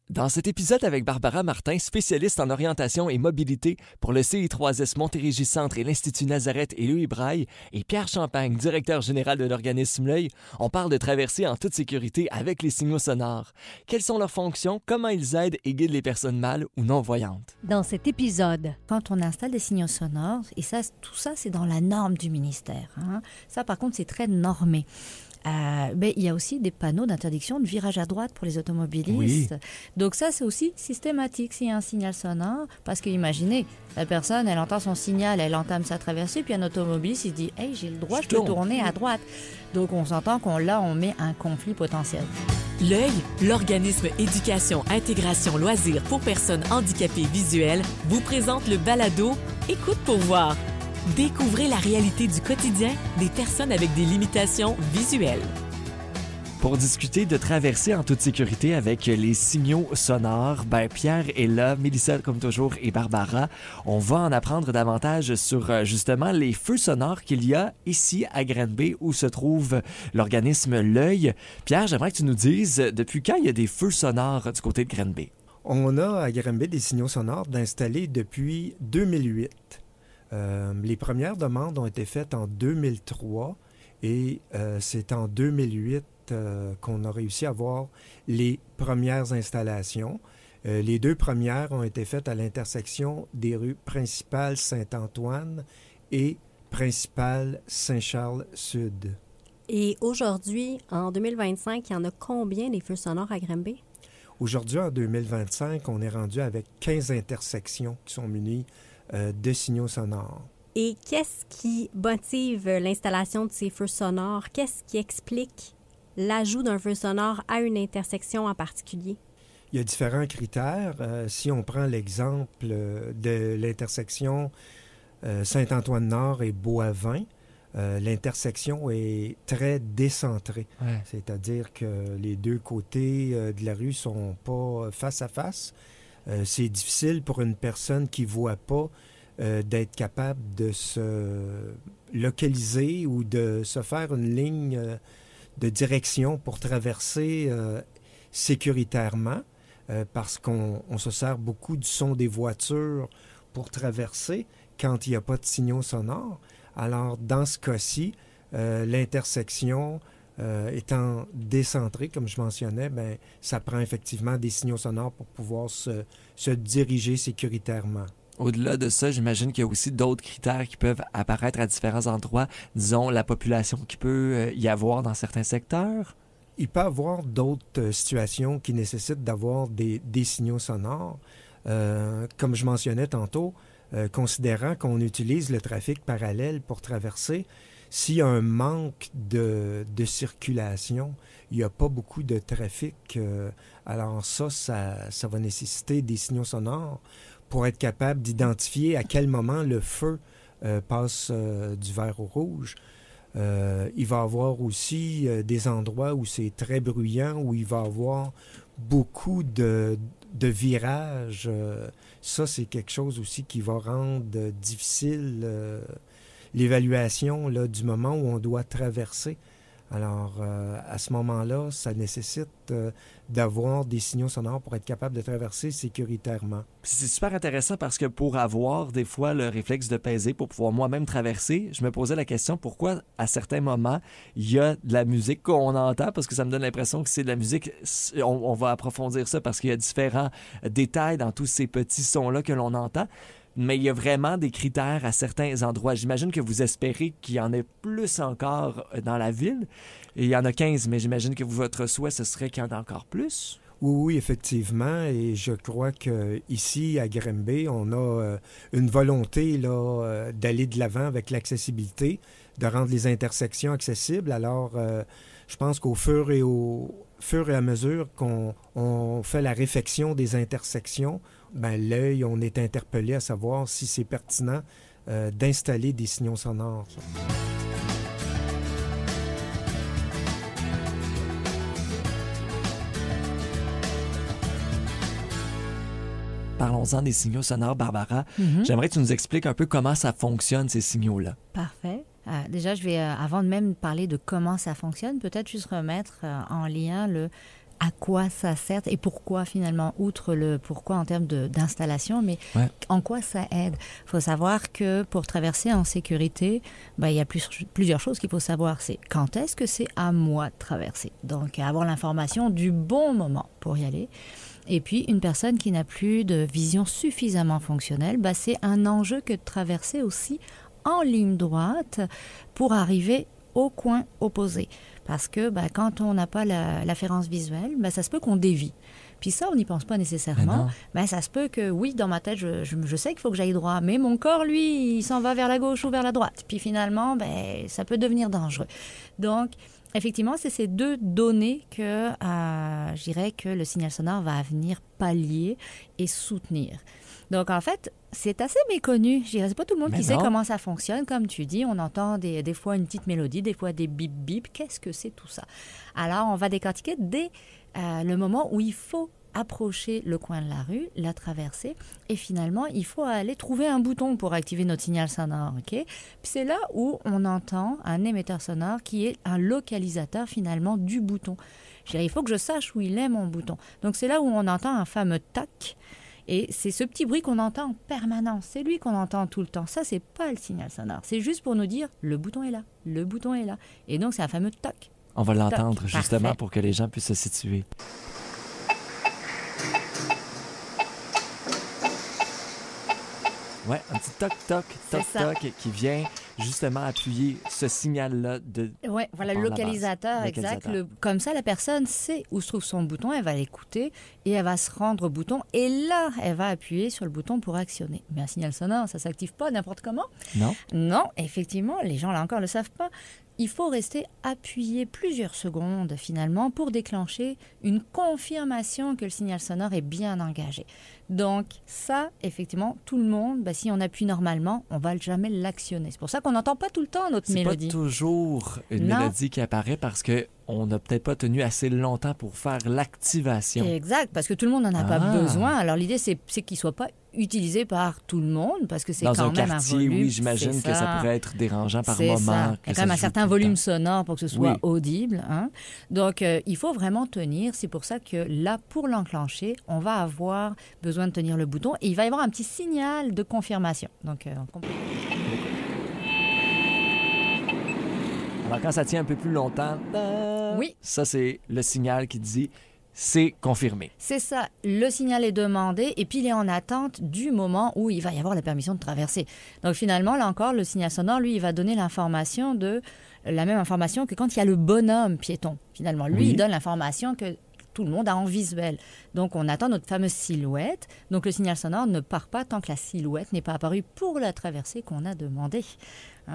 Dans cet épisode avec Barbara Martin, spécialiste en orientation et mobilité pour le CI3S Montérégie Centre et l'Institut Nazareth et Louis Braille, et Pierre Champagne, directeur général de l'organisme L'Œil, on parle de traversée en toute sécurité avec les signaux sonores. Quelles sont leurs fonctions, comment ils aident et guident les personnes mâles ou non-voyantes? Dans cet épisode, quand on installe des signaux sonores, et ça, tout ça, c'est dans la norme du ministère. Ça, par contre, c'est très normé. Il y a aussi des panneaux d'interdiction de virage à droite pour les automobilistes. Oui. Donc ça, c'est aussi systématique s'il y a un signal sonore. Parce que imaginez, la personne, elle entend son signal, elle entame sa traversée, puis un automobiliste, il se dit « Hey, j'ai le droit, je peux tourner à droite. » Donc on s'entend qu'on met un conflit potentiel. L'Œil, l'organisme éducation, intégration, loisirs pour personnes handicapées visuelles, vous présente le balado « Écoute pour voir ». Découvrez la réalité du quotidien des personnes avec des limitations visuelles. Pour discuter de traversée en toute sécurité avec les signaux sonores, Pierre est là, Mélissa comme toujours et Barbara. On va en apprendre davantage sur justement les feux sonores qu'il y a ici à Granby où se trouve l'organisme L'Œil. Pierre, j'aimerais que tu nous dises depuis quand il y a des feux sonores du côté de Granby? On a à Granby des signaux sonores d'installer depuis 2008. Les premières demandes ont été faites en 2003 et c'est en 2008 qu'on a réussi à avoir les premières installations. Les deux premières ont été faites à l'intersection des rues principales Saint-Antoine et principale Saint-Charles-Sud. et aujourd'hui, en 2025, il y en a combien des feux sonores à Granby? Aujourd'hui, en 2025, on est rendu avec 15 intersections qui sont munies de signaux sonores. Et qu'est-ce qui motive l'installation de ces feux sonores? Qu'est-ce qui explique l'ajout d'un feu sonore à une intersection en particulier? Il y a différents critères. Si on prend l'exemple de l'intersection Saint-Antoine-Nord et Boivin, l'intersection est très décentrée. Ouais. C'est-à-dire que les deux côtés de la rue sont pas face à face. C'est difficile pour une personne qui ne voit pas d'être capable de se localiser ou de se faire une ligne de direction pour traverser sécuritairement parce qu'on se sert beaucoup du son des voitures pour traverser quand il n'y a pas de signaux sonores. Alors, dans ce cas-ci, l'intersection étant décentrée, comme je mentionnais, ça prend effectivement des signaux sonores pour pouvoir se diriger sécuritairement. Au-delà de ça, j'imagine qu'il y a aussi d'autres critères qui peuvent apparaître à différents endroits. Disons, la population qui peut y avoir dans certains secteurs. Il peut y avoir d'autres situations qui nécessitent d'avoir des signaux sonores. Comme je mentionnais tantôt, considérant qu'on utilise le trafic parallèle pour traverser, s'il y a un manque de circulation, il n'y a pas beaucoup de trafic, alors ça va nécessiter des signaux sonores pour être capable d'identifier à quel moment le feu passe du vert au rouge. Il va y avoir aussi des endroits où c'est très bruyant, où il va y avoir beaucoup de virages. Ça, c'est quelque chose aussi qui va rendre difficile l'évaluation là, du moment où on doit traverser. Alors, à ce moment-là, ça nécessite d'avoir des signaux sonores pour être capable de traverser sécuritairement. Puis c'est super intéressant parce que pour avoir des fois le réflexe de peser pour pouvoir moi-même traverser, je me posais la question pourquoi à certains moments il y a de la musique qu'on entend parce que ça me donne l'impression que c'est de la musique. On va approfondir ça parce qu'il y a différents détails dans tous ces petits sons-là que l'on entend. Mais il y a vraiment des critères à certains endroits. J'imagine que vous espérez qu'il y en ait plus encore dans la ville. Et il y en a 15, mais j'imagine que votre souhait, ce serait qu'il y en ait encore plus. Oui, effectivement. Et je crois qu'ici, à Granby, on a une volonté là, d'aller de l'avant avec l'accessibilité, de rendre les intersections accessibles. Alors, je pense qu'au fur et à mesure qu'on fait la réfection des intersections, L'Œil, on est interpellé à savoir si c'est pertinent d'installer des signaux sonores. Parlons-en des signaux sonores, Barbara. J'aimerais que tu nous expliques un peu comment ça fonctionne, ces signaux-là. Parfait. Déjà, je vais, avant de même parler de comment ça fonctionne, peut-être juste remettre en lien à quoi ça sert et pourquoi finalement, outre le pourquoi en termes d'installation, mais en quoi ça aide. Il faut savoir que pour traverser en sécurité, il y a plusieurs choses qu'il faut savoir. C'est quand est-ce que c'est à moi de traverser. Donc, avoir l'information du bon moment pour y aller. Et puis, une personne qui n'a plus de vision suffisamment fonctionnelle, c'est un enjeu que de traverser aussi en ligne droite pour arriver au coin opposé. Parce que quand on n'a pas l'afférence visuelle, ça se peut qu'on dévie. Puis ça, on n'y pense pas nécessairement. Ça se peut que, oui, dans ma tête, je sais qu'il faut que j'aille droit, mais mon corps, lui, il s'en va vers la gauche ou vers la droite. Puis finalement, ça peut devenir dangereux. Donc, effectivement, c'est ces deux données que je dirais que le signal sonore va venir pallier et soutenir. Donc, en fait, c'est assez méconnu. Je dirais, c'est pas tout le monde qui sait comment ça fonctionne. Comme tu dis, on entend des fois une petite mélodie, des fois des bip-bip. Qu'est-ce que c'est tout ça? Alors, on va décortiquer dès le moment où il faut approcher le coin de la rue, la traverser, et finalement, il faut aller trouver un bouton pour activer notre signal sonore, OK? Puis c'est là où on entend un émetteur sonore qui est un localisateur, finalement, du bouton. Je dirais, il faut que je sache où il est, mon bouton. Donc, c'est là où on entend un fameux tac, et c'est ce petit bruit qu'on entend en permanence. C'est lui qu'on entend tout le temps. Ça, c'est pas le signal sonore. C'est juste pour nous dire, le bouton est là, le bouton est là. Et donc, c'est un fameux toc. On va l'entendre, justement, Parfait. pour que les gens puissent se situer. Ouais, un petit toc-toc, toc-toc qui vient justement appuyer ce signal-là de... Oui, voilà, le localisateur, exact. Comme ça, la personne sait où se trouve son bouton, elle va l'écouter et elle va se rendre au bouton. Et là, elle va appuyer sur le bouton pour actionner. Mais un signal sonore, ça ne s'active pas n'importe comment. Non. Non, effectivement, les gens, là encore, ne le savent pas. Il faut rester appuyé plusieurs secondes, finalement, pour déclencher une confirmation que le signal sonore est bien engagé. Donc, ça, effectivement, tout le monde, si on appuie normalement, on ne va jamais l'actionner. C'est pour ça qu'on n'entend pas tout le temps notre mélodie. C'est pas toujours une mélodie qui apparaît parce qu'on n'a peut-être pas tenu assez longtemps pour faire l'activation. Exact, parce que tout le monde n'en a pas besoin. Alors, l'idée, c'est qu'il ne soit pas utilisé par tout le monde, parce que c'est quand même quartier, un volume. Oui, j'imagine que ça pourrait être dérangeant par moment. Ça. Il y a quand même un certain volume sonore pour que ce soit audible. Hein? Donc, il faut vraiment tenir. C'est pour ça que là, pour l'enclencher, on va avoir besoin de tenir le bouton et il va y avoir un petit signal de confirmation. Donc, alors, quand ça tient un peu plus longtemps, ça, c'est le signal qui dit... C'est confirmé. C'est ça. Le signal est demandé et puis il est en attente du moment où il va y avoir la permission de traverser. Donc finalement, là encore, le signal sonore, lui, il va donner l'information la même information que quand il y a le bonhomme piéton. Finalement, lui, il donne l'information que tout le monde a en visuel. Donc, on attend notre fameuse silhouette. Donc, le signal sonore ne part pas tant que la silhouette n'est pas apparue pour la traversée qu'on a demandée.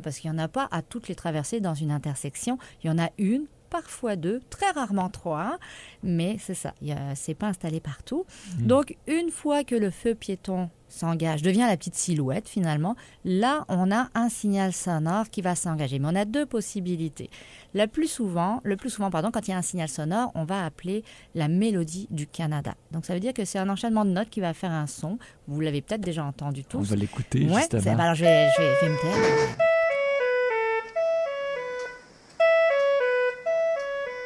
Parce qu'il n'y en a pas à toutes les traversées dans une intersection. Il y en a une, parfois deux, très rarement trois, mais c'est ça, c'est pas installé partout. Donc, une fois que le feu piéton s'engage, devient la petite silhouette finalement, là, on a un signal sonore qui va s'engager. Mais on a deux possibilités. Le plus souvent, quand il y a un signal sonore, on va appeler la mélodie du Canada. Donc, ça veut dire que c'est un enchaînement de notes qui va faire un son. Vous l'avez peut-être déjà entendu tous. On va l'écouter, justement. Alors, je vais me taire.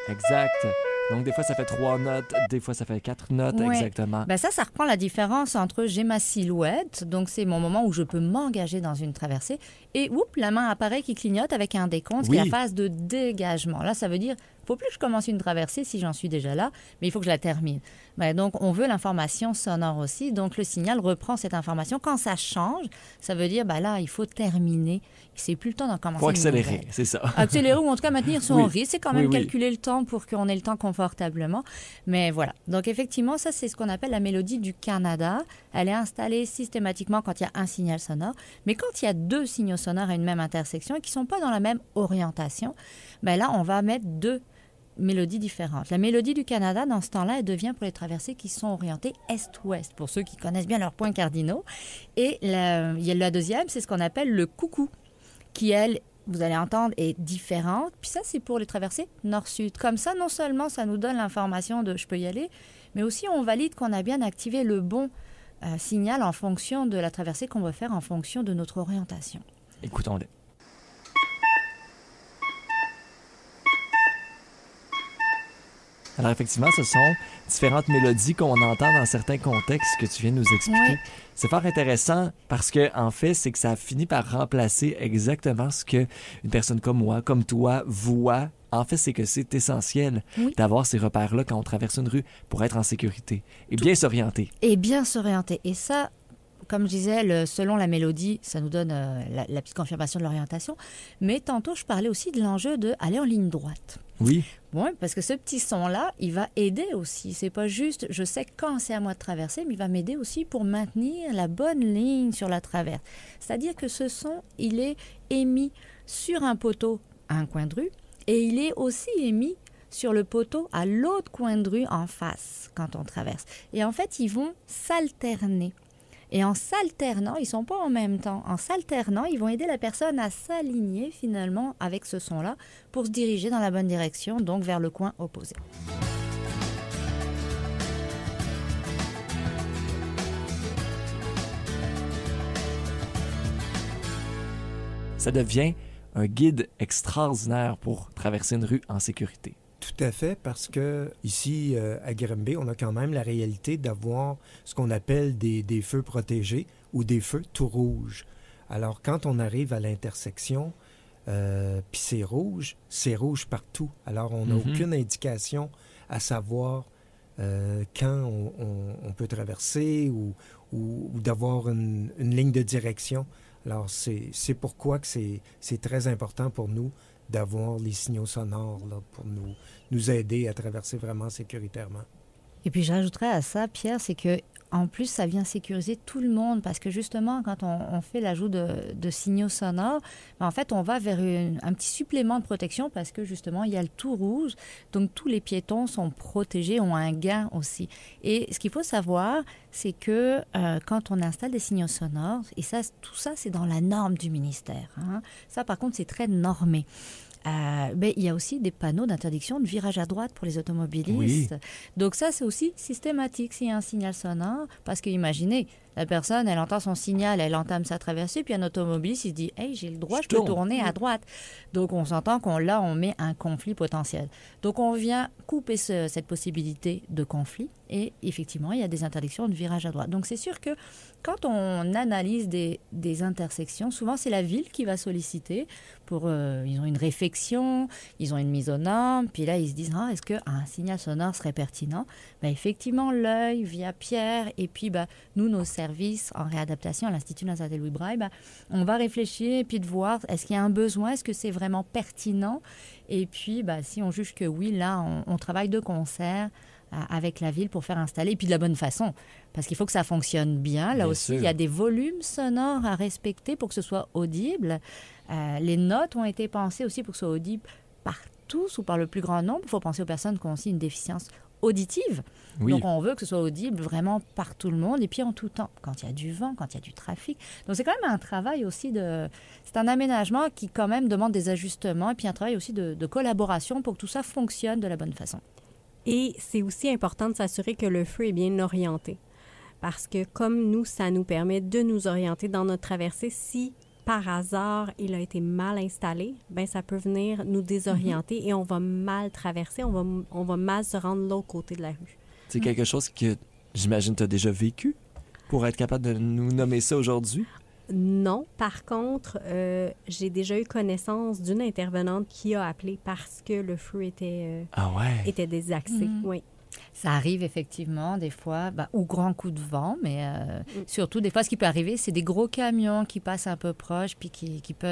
Exact. Donc, des fois, ça fait 3 notes, des fois, ça fait 4 notes, exactement. Ça reprend la différence entre j'ai ma silhouette, donc c'est mon moment où je peux m'engager dans une traversée, et la main apparaît qui clignote avec un décompte, qui est la phase de dégagement. Là, ça veut dire, il ne faut plus que je commence une traversée si j'en suis déjà là, mais il faut que je la termine. Donc, on veut l'information sonore aussi, donc le signal reprend cette information. Quand ça change, ça veut dire, là, il faut terminer. C'est plus le temps d'en commencer. Il faut accélérer, c'est ça. Accélérer ou en tout cas maintenir son rythme. C'est quand même calculer le temps pour qu'on ait le temps confortablement. Mais voilà. Donc effectivement, ça, c'est ce qu'on appelle la mélodie du Canada. Elle est installée systématiquement quand il y a un signal sonore. Mais quand il y a deux signaux sonores à une même intersection et qui ne sont pas dans la même orientation, là, on va mettre deux mélodies différentes. La mélodie du Canada, dans ce temps-là, elle devient pour les traversées qui sont orientées est-ouest, pour ceux qui connaissent bien leurs points cardinaux. Et la deuxième, c'est ce qu'on appelle le coucou, qui, elle, vous allez entendre, est différente. Puis ça, c'est pour les traversées nord-sud. Comme ça, non seulement ça nous donne l'information de « je peux y aller », mais aussi on valide qu'on a bien activé le bon signal en fonction de la traversée qu'on va faire, en fonction de notre orientation. Écoutons-le. Alors effectivement, ce sont différentes mélodies qu'on entend dans certains contextes que tu viens de nous expliquer. Oui. C'est fort intéressant parce que en fait, c'est que ça a fini par remplacer exactement ce que une personne comme moi, comme toi, voit. En fait, c'est que c'est essentiel d'avoir ces repères-là quand on traverse une rue pour être en sécurité et bien s'orienter. Et bien s'orienter. Et ça, comme je disais, selon la mélodie, ça nous donne la petite confirmation de l'orientation. Mais tantôt, je parlais aussi de l'enjeu d'aller en ligne droite. Oui. Oui, parce que ce petit son-là, il va aider aussi. C'est pas juste, je sais quand c'est à moi de traverser, mais il va m'aider aussi pour maintenir la bonne ligne sur la traverse. C'est-à-dire que ce son, il est émis sur un poteau à un coin de rue et il est aussi émis sur le poteau à l'autre coin de rue en face quand on traverse. Et en fait, ils vont s'alterner. Et en s'alternant, ils ne sont pas en même temps. En s'alternant, ils vont aider la personne à s'aligner finalement avec ce son-là pour se diriger dans la bonne direction, donc vers le coin opposé. Ça devient un guide extraordinaire pour traverser une rue en sécurité. Tout à fait, parce que ici, à Grimby, on a quand même la réalité d'avoir ce qu'on appelle des feux protégés ou des feux tout rouges. Alors, quand on arrive à l'intersection, puis c'est rouge partout. Alors, on n'a aucune indication à savoir quand on peut traverser ou d'avoir une ligne de direction. Alors, c'est pourquoi que c'est très important pour nous d'avoir les signaux sonores là, pour nous aider à traverser vraiment sécuritairement. Et puis j'ajouterais à ça, Pierre, c'est que en plus, ça vient sécuriser tout le monde parce que justement, quand on fait l'ajout de signaux sonores, en fait, on va vers un petit supplément de protection parce que justement, il y a le tout rouge. Donc, tous les piétons sont protégés, ont un gain aussi. Et ce qu'il faut savoir, c'est que quand on installe des signaux sonores, et ça, tout ça, c'est dans la norme du ministère. Hein. Ça, par contre, c'est très normé. Mais il y a aussi des panneaux d'interdiction de virage à droite pour les automobilistes. Oui. Donc ça, c'est aussi systématique s'il y a un signal sonore. Parce que imaginez, la personne, elle entend son signal, elle entame sa traversée, puis un automobiliste, il se dit « Hey, j'ai le droit, je peux tourner à droite. » Donc on s'entend on met un conflit potentiel. Donc on vient couper cette possibilité de conflit. Et effectivement, il y a des interdictions de virage à droite. Donc c'est sûr que quand on analyse des intersections, souvent c'est la ville qui va solliciter ils ont une réflexion, ils ont une mise aux normes, puis là ils se disent est-ce qu'un signal sonore serait pertinent? Effectivement, l'œil via Pierre, et puis nous, nos services en réadaptation à l'Institut Nazareth Louis Braille, on va réfléchir et puis de voir est-ce qu'il y a un besoin, est-ce que c'est vraiment pertinent? Et puis si on juge que oui, là on travaille de concert avec la ville pour faire installer, et puis de la bonne façon, parce qu'il faut que ça fonctionne bien. Là aussi, il y a des volumes sonores à respecter pour que ce soit audible. Les notes ont été pensées aussi pour que ce soit audible par tous ou par le plus grand nombre. Il faut penser aux personnes qui ont aussi une déficience auditive. Oui. Donc, on veut que ce soit audible vraiment par tout le monde et puis en tout temps, quand il y a du vent, quand il y a du trafic. Donc, c'est quand même un travail aussi c'est un aménagement qui quand même demande des ajustements et puis un travail aussi de collaboration pour que tout ça fonctionne de la bonne façon. Et c'est aussi important de s'assurer que le feu est bien orienté. Parce que comme nous, ça nous permet de nous orienter dans notre traversée. Si, par hasard, il a été mal installé, ça peut venir nous désorienter et on va mal traverser, on va mal se rendre de l'autre côté de la rue. C'est quelque chose que, j'imagine, tu as déjà vécu pour être capable de nous nommer ça aujourd'hui? Non. Par contre, j'ai déjà eu connaissance d'une intervenante qui a appelé parce que le feu était désaxé. Oui. Ça arrive effectivement des fois, ou grand coup de vent, mais surtout des fois ce qui peut arriver, c'est des gros camions qui passent un peu proche puis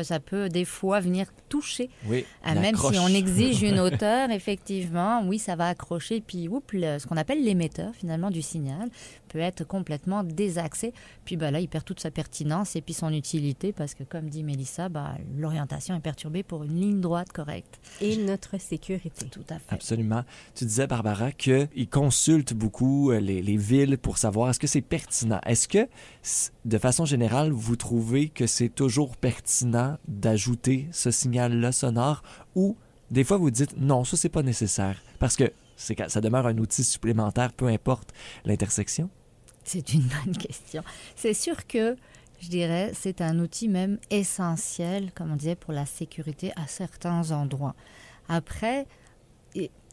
ça peut des fois venir toucher. Oui, même si on exige une hauteur, effectivement, oui, ça va accrocher puis ce qu'on appelle l'émetteur finalement du signal peut être complètement désaxé. Puis là, il perd toute sa pertinence et puis son utilité parce que comme dit Mélissa, l'orientation est perturbée pour une ligne droite correcte. Et notre sécurité. Tout à fait. Absolument. Tu disais, Barbara, qu'ils consultent beaucoup les villes pour savoir est-ce que c'est pertinent. Est-ce que, de façon générale, vous trouvez que c'est toujours pertinent d'ajouter ce signal-là sonore ou des fois vous dites non, ça c'est pas nécessaire parce que ça demeure un outil supplémentaire, peu importe l'intersection? C'est une bonne question. C'est sûr que, je dirais, c'est un outil même essentiel, comme on disait, pour la sécurité à certains endroits. Après,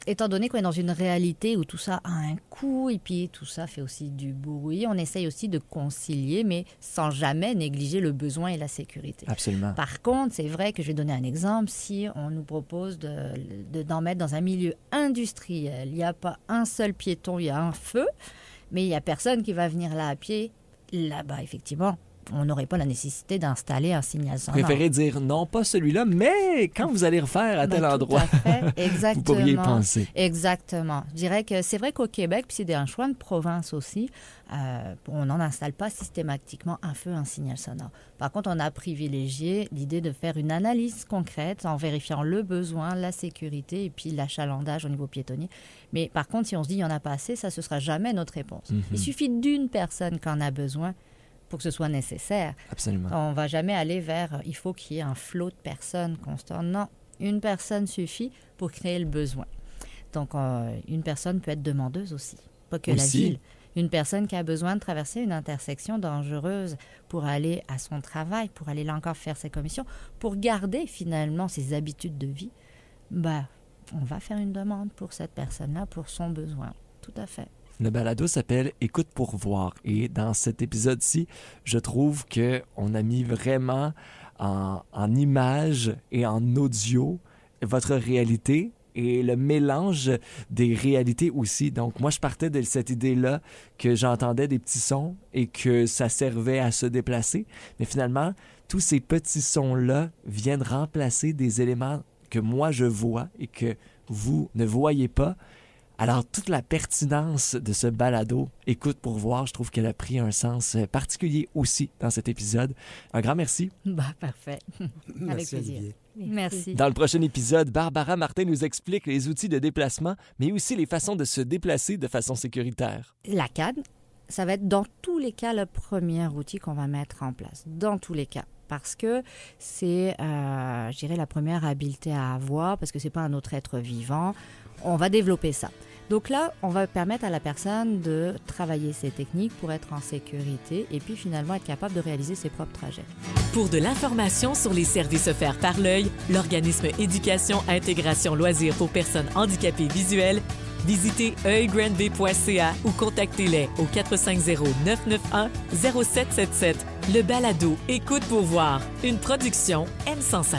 étant donné qu'on est dans une réalité où tout ça a un coût et puis tout ça fait aussi du bruit, on essaye aussi de concilier, mais sans jamais négliger le besoin et la sécurité. Absolument. Par contre, c'est vrai que je vais donner un exemple. Si on nous propose d'en mettre dans un milieu industriel, il n'y a pas un seul piéton, il y a un feu, mais il n'y a personne qui va venir là à pied. Là-bas, effectivement, on n'aurait pas la nécessité d'installer un signal sonore. Préférez dire non, pas celui-là, mais quand vous allez refaire à tel endroit, tout à fait. Exactement. vous pourriez y penser. Exactement. Je dirais que c'est vrai qu'au Québec, puis c'est un choix de province aussi, on n'en installe pas systématiquement un feu, un signal sonore. Par contre, on a privilégié l'idée de faire une analyse concrète en vérifiant le besoin, la sécurité et puis l'achalandage au niveau piétonnier. Mais par contre, si on se dit qu'il n'y en a pas assez, ça, ce ne sera jamais notre réponse. Il suffit d'une personne qui en a besoin pour que ce soit nécessaire. Absolument. On ne va jamais aller vers il faut qu'il y ait un flot de personnes constant. Non, une personne suffit pour créer le besoin. Donc, une personne peut être demandeuse aussi, pas que la ville. Une personne qui a besoin de traverser une intersection dangereuse pour aller à son travail, pour aller là encore faire ses commissions, pour garder finalement ses habitudes de vie, on va faire une demande pour cette personne-là, pour son besoin. Tout à fait. Le balado s'appelle « Écoute pour voir » et dans cet épisode-ci, je trouve qu'on a mis vraiment en image et en audio votre réalité et le mélange des réalités aussi. Donc, moi, je partais de cette idée-là que j'entendais des petits sons et que ça servait à se déplacer. Mais finalement, tous ces petits sons-là viennent remplacer des éléments que moi, je vois et que vous ne voyez pas. Alors, toute la pertinence de ce balado, Écoute pour voir, je trouve qu'elle a pris un sens particulier aussi dans cet épisode. Un grand merci. Parfait. Merci, avec plaisir. Olivier. Merci. Dans le prochain épisode, Barbara Martin nous explique les outils de déplacement, mais aussi les façons de se déplacer de façon sécuritaire. La CAD, ça va être dans tous les cas le premier outil qu'on va mettre en place. Dans tous les cas. Parce que c'est, je dirais, la première habileté à avoir, parce que ce n'est pas un autre être vivant. On va développer ça. Donc là, on va permettre à la personne de travailler ses techniques pour être en sécurité et puis finalement être capable de réaliser ses propres trajets. Pour de l'information sur les services offerts par l'Œil, l'organisme Éducation, Intégration, Loisirs pour personnes handicapées visuelles, visitez oeilgrandbay.ca ou contactez-les au 450-991-0777. Le balado Écoute pour voir, une production M105.